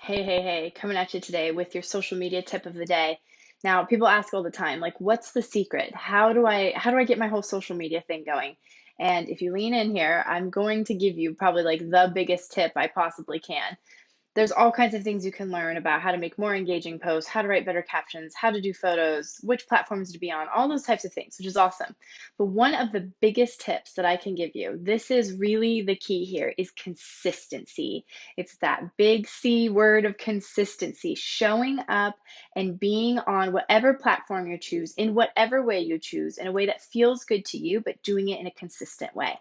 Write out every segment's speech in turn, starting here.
Hey, coming at you today with your social media tip of the day. Now, people ask all the time, like, what's the secret? How do I get my whole social media thing going? And if you lean in here, I'm going to give you probably like the biggest tip I possibly can. There's all kinds of things you can learn about how to make more engaging posts, how to write better captions, how to do photos, which platforms to be on, all those types of things, which is awesome. But one of the biggest tips that I can give you, this is really the key here, is consistency. It's that big C word of consistency, showing up and being on whatever platform you choose, in whatever way you choose, in a way that feels good to you, but doing it in a consistent way.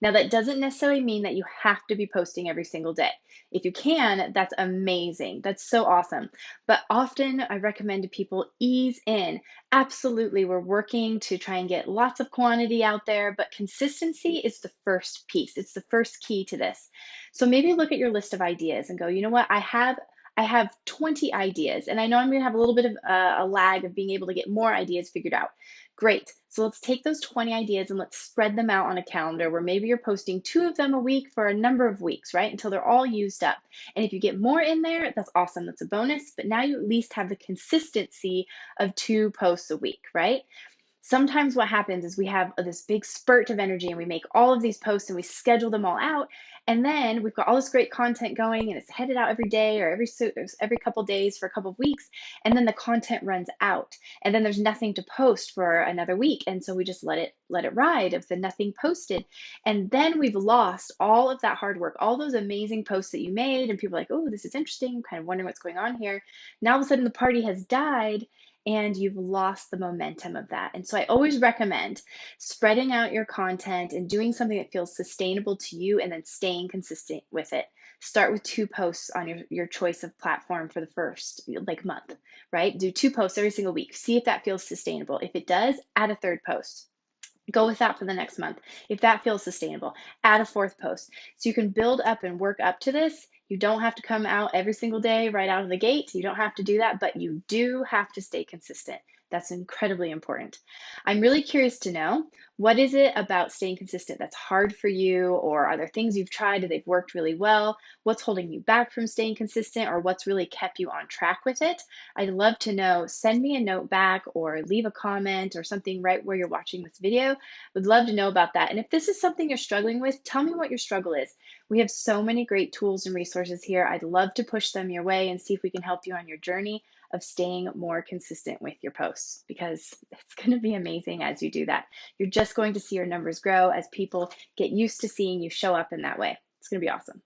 Now, that doesn't necessarily mean that you have to be posting every single day. If you can, that's amazing. That's so awesome. But often I recommend to people ease in. Absolutely, we're working to try and get lots of quantity out there, but consistency is the first piece. It's the first key to this. So maybe look at your list of ideas and go, you know what? I have 20 ideas, and I know I'm going to have a little bit of a lag of being able to get more ideas figured out. Great. So let's take those 20 ideas and let's spread them out on a calendar where maybe you're posting two of them a week for a number of weeks, right? Until they're all used up. And if you get more in there, that's awesome. That's a bonus. But now you at least have the consistency of two posts a week, right? Sometimes what happens is we have this big spurt of energy and we make all of these posts and we schedule them all out, and then we've got all this great content going and it's headed out every day or every couple days for a couple of weeks, and then the content runs out and then there's nothing to post for another week, and so we just let it ride of the nothing posted, and then we've lost all of that hard work, all those amazing posts that you made, and people are like, oh, this is interesting, kind of wondering what's going on here. Now all of a sudden the party has died and you've lost the momentum of that. And so I always recommend spreading out your content and doing something that feels sustainable to you and then staying consistent with it. Start with two posts on your choice of platform for the first like month, right? Do two posts every single week. See if that feels sustainable. If it does, add a third post. Go with that for the next month. If that feels sustainable, add a fourth post. So you can build up and work up to this. You don't have to come out every single day right out of the gate. You don't have to do that, but you do have to stay consistent. That's incredibly important. I'm really curious to know, what is it about staying consistent that's hard for you? Or are there things you've tried that they've worked really well? What's holding you back from staying consistent, or what's really kept you on track with it? I'd love to know. Send me a note back or leave a comment or something right where you're watching this video. Would love to know about that. And if this is something you're struggling with, tell me what your struggle is. We have so many great tools and resources here. I'd love to push them your way and see if we can help you on your journey of staying more consistent with your posts, because it's going to be amazing as you do that. You're just going to see your numbers grow as people get used to seeing you show up in that way. It's going to be awesome.